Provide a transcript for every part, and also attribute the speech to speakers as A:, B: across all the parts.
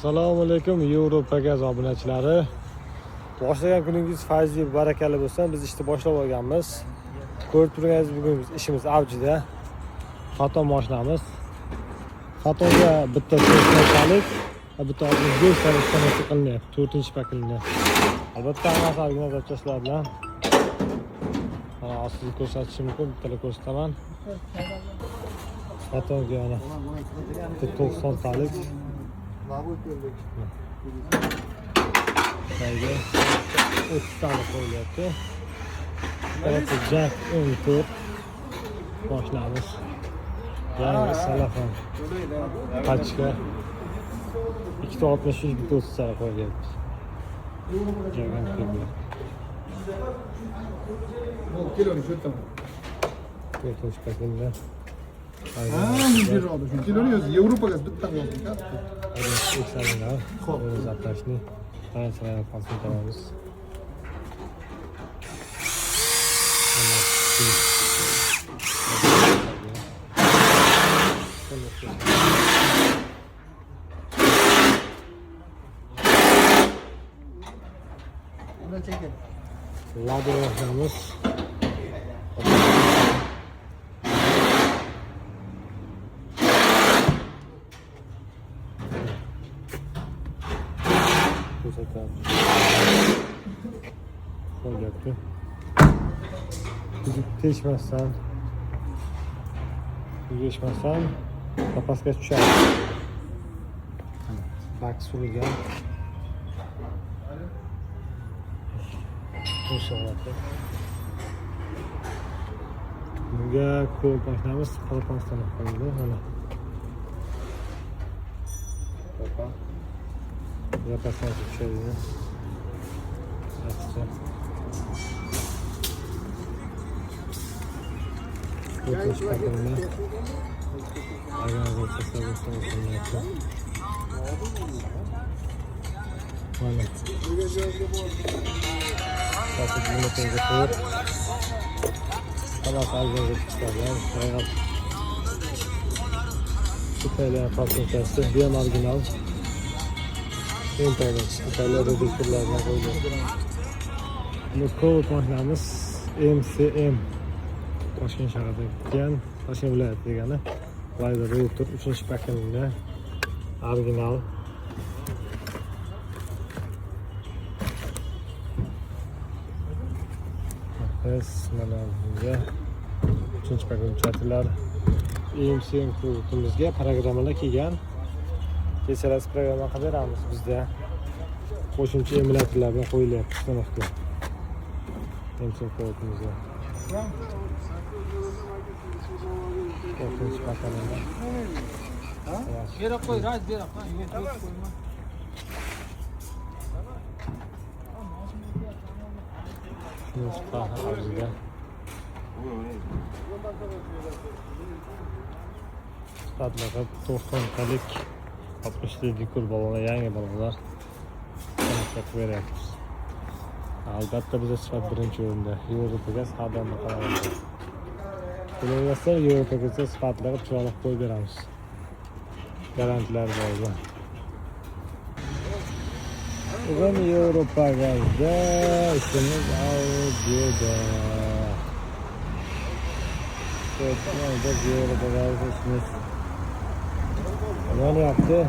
A: Assalomu alaykum Yevropa gaz obunachilari. Boshlagan kuningiz fayzli barakali bo'lsin. Biz ishni boshlab olganmiz. Ko'rib turganingiz bugun ishimiz avjida. Faton mashinamiz. Fatonga bitta 4 talik, bitta 65 talik qancha qilinyapti. 4-pakilni. Albatta hammasi original zapchastlar bilan. Mana ostiga ko'rsatishim mumkin, bitta ko'rsataman. Fatonga ana 90 talik. Sayga 30 tane qo'yilyapti. Bitta jack import mashinamiz. Yangi salafon pachka 263 bitta 30 sara qo'yilyapti. Jagan kibli.
B: Kiloni shu tam.
A: 4 paketda.
B: Kiloni o'zi Yevropaga bitta yozdik.
A: Eksaminlar. O'z zaplashni qanchalar konsultamiz. Lado yapacağımız bu sefer olacaktı. Geçmezsen kapaska düşer. Bak sürügen. Bunga ko'p mashinamiz Qoraqalpog'iston qoldi. Mana. Qo'rqa. Yapasdan tushadi. Yaxshi. Ko'p paketni. Agar bo'lsa mana. Pasik bunu koyup tamam alacağız çıkarlar. Hayat İtalyan fabrikası bir marginal İtalyan redüktörlerine koyuyor. Bu kovut makinamız MCM Toshkent shahrida ekan, Toshkent viloyati degani. Vayda Router 3-paketda original. Biz mana bunga 3-paket chatilar EMCM kutumizga programmalar kelgan. Kecharas programma qilib beramiz bizda. Qo'shimcha emulyatorlar bilan qo'yilyapti uстановka. EMCM kutumizga. 4-paketlar.
C: Bera qo'y, raz bera qo'y.
A: Şunu arzıda. Sıfatlatıp 90 talik 67 kur balona yangi balonlar konuşmak veriyoruz. Albatta bize sıfat birinci o'rinda. Yevropaga savdoni qilamiz. Bularsa Yevropaga sifatlarga chiroyli qo'yib beramiz. Garantiyalar bor. Bugün Yevropa gazda işimiz avcıda. Yevropa gazda işimiz. Ne yaptı?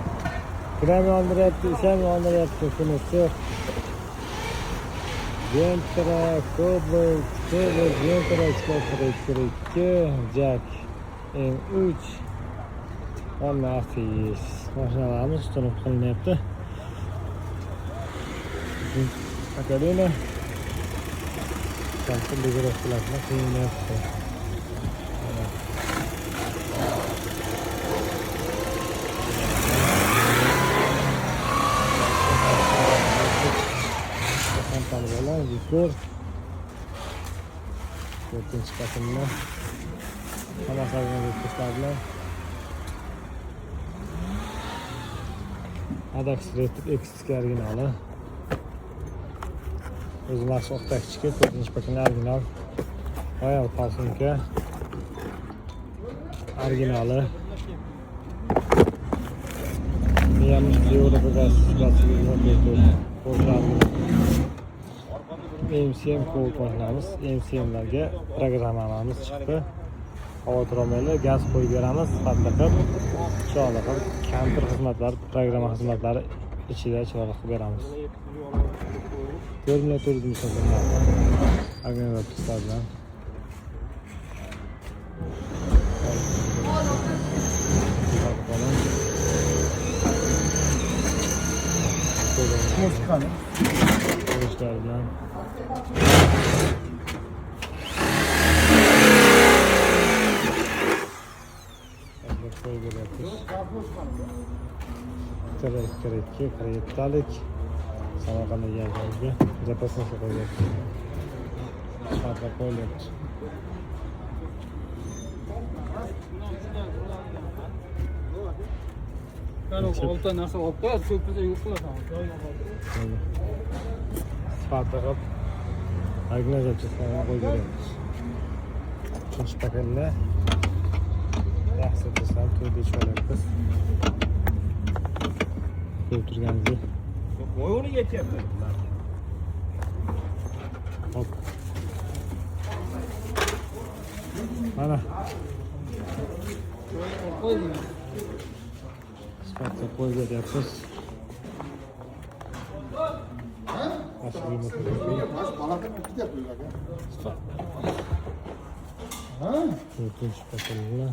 A: Krem yandırıyaptı, işem yandırıyaptı şunusu. Gentra, kobel, gentra, çıkartırı, jack, M3. Onlar fiyiz. Maşinalarımız tutunup kılınıptı. Akademi sampai di garis kelasnya sini ya. Sampai bola dikur. Mungkin sepatunya sama saja di stadion. Ada ekstra original. O'zi maxsus taktika 4-paketni original. Royal Passinka originali Miyamiz Yevropa gaz MCM ko'p boshlaymiz. MCMlarga programmalarimiz chiqdi. Xavotir olmanglar, gaz qo'yib beramiz. Sifatli qilib, chiroyli qilib, kompyuter xizmatlari, programma xizmatlari ichida chiroyli qilib beramiz. Terminator misollardan agregatorlar bilan
B: Musikani.
A: Kılıçlar bilan qo'yib beryapmiz. Kreditalik Samarqand yangiga zapasini qo'yyapmiz. Sifatli qo'yyapmiz.
C: Olta narsa olib qo'yadi, ko'pida yo'q qilasan.
A: Sifatli qilib organizatsiyasini qo'yib beryapmiz. Uchinchi paketni yaxshi tashlab to'yda ichib ko'rib turganingizdek.
D: Oyunu yetyapti.
A: Hop. Mana
C: Qo'ydim.
A: sifatli qo'yib beryapmiz. To'rtinchi paketni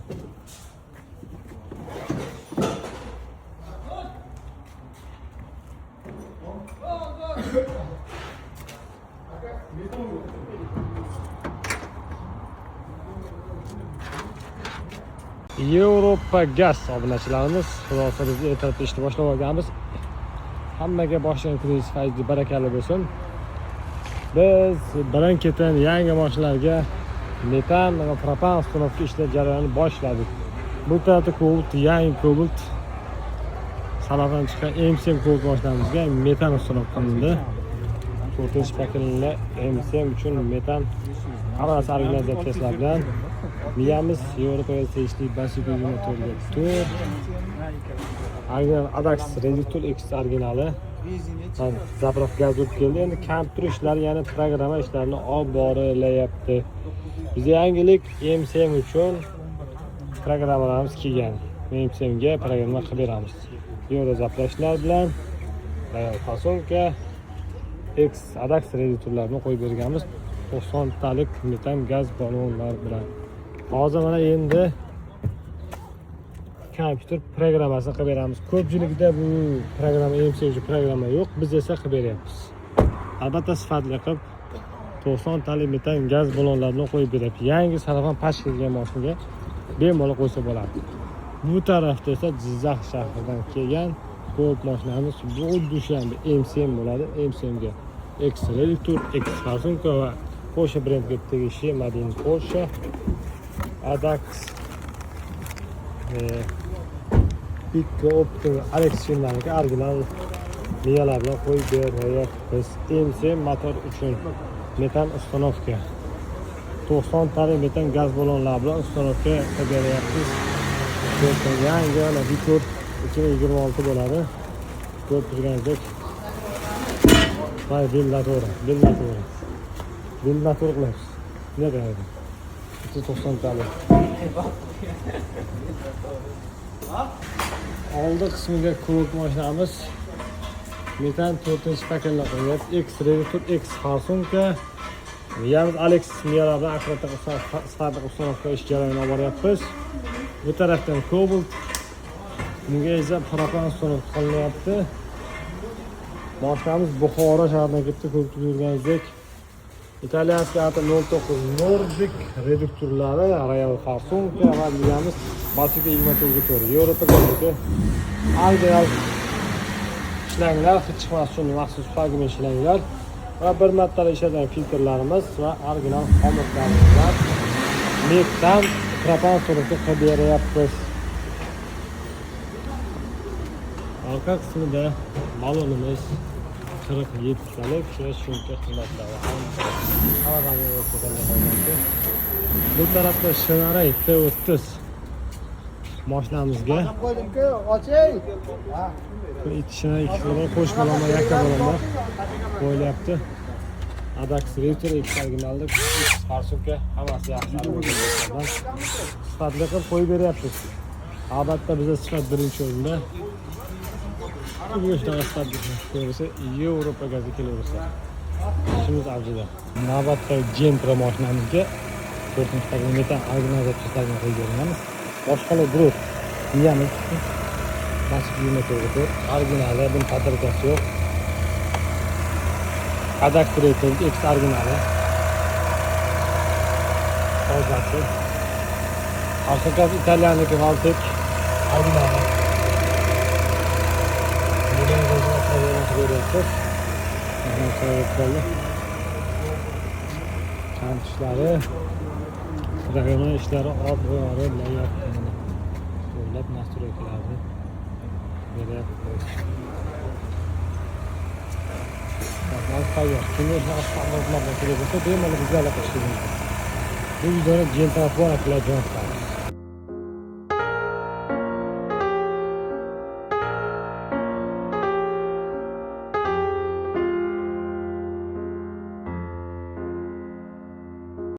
A: Yevropa gaz obunachilarimiz, xulosa biz ertalab ishni boshlab olganmiz. Hammaga boshlagan kuningiz fayzli, barakali bo'lsin. Biz birin-ketin yangi mashinalarga metan va propan uстановка ishlash jarayonini boshladik. Bu tarafda Cobalt, yangi Cobalt salondan chiqqan MCM Cobalt mashinamizga metan uстановка qilindi. 4-paketli MCM uchun metan hammasi organizatsiyalar bilan miyamiz Yevropaga tegishli Basico motorga 4 Adax Reduktor X originali zapravka gaz olib keldi. Endi kompyuter ishlari, ya'ni programma ishlarini olib borilyapti. Bizga yangilik MCM uchun programmalarimiz kelgan. MCMga programma qilib beramiz. Yevro zapravkalar bilan fasonka X Adax reduktorlarini qo'yib berganmiz. 90 talik metan gaz ballonlar bilan. Hozir mana endi kompyuter programmasini qilib beramiz. Ko'pchilikda bu programma MCM programma yo'q, biz esa qilib beryapmiz. Albatta sifatli qilib 90 talik metan gaz ballonlarini qo'yib beryapmiz. Yangi sarafon pash kelgan mashinaga bemalol qo'ysa bo'ladi. Bu tarafda esa Jizzax shahridan kelgan ko'p mashinamiz bu o'shanday MCM bo'ladi. MCMga X reduktor, X fasonka va Porsche brendga tegishli Madin Porsche Adax Pico Optim Alex filmlariga original miyalar bilan qo'yib beryapmiz. MCM motor uchun metan uстановка 90 talik metan gaz ballonlar bilan uстановка qilib beryapmiz. Yangi Vitor 2026 bo'ladi. Ko'rib turganingizdek Billator qilamiz. Ne deydi? 90 talik. Oldi qismiga ko'p mashinamiz metan 4-paketli qo'yib, X reduktor, X fasonka, miyamiz Alex miyalar bilan akkurat sifatli uстановка ish jarayonini olib boryapmiz. Bu tarafdan Cobalt, bunga esa propan uстановка qilinyapti. Mashinamiz Buxoro shahridan ketdi, ko'p turganingizdek. İtalyanskiy 09 Nordic reduktorlari, Royal Fasonka va miyamiz Basico 24 Yevropadagi original ishlanglar, hech chiqmas uchun maxsus fragment ishlanglar va bir martalik ishlagan filtrlarimiz va original xomutlarimiz metan propan uстановка qilib beryapmiz. Orqa qismida balonimiz 47 talik shuncha qimmatlari bu tarafda Shinarey T30 mashinamizga.
C: Qo'ydimku, ochay. Ha.
A: İçine iki falan koşmalama yakalamak qo'yilyapti. Adax Reuter X originalda X Farsuka hammasi yaxshi. Sifatli qilib qo'yib beryapmiz. Albatta bizda sifat birinchi o'rinda. Bu yoshlar sifatli ko'rsa Yevropa gazi kelaversa. İşimiz avjida. Navbatdagi Gentra mashinamizga 4 metan original zapchastlarni qo'yib beramiz. Boshqalar durust. Yeyamiz. Nasib yumato'g'ri. Originali, bunun patrikasi yo'q. Adax Reuter X originali. Tozasi. Arxakasi italyaniki Valtek originali. Bundan o'zini ko'ryapsiz. Kamchishlari, rayona ishlari ob-havoyi bilan yoqqan. Qo'llab nastroykalarni beryapti. Tayyor. Kimga avtomobillarga kerak bo'lsa, bemalol bizga aloqa qilishingiz mumkin. Bu videoni Gentra Forum bilan jo'natamiz.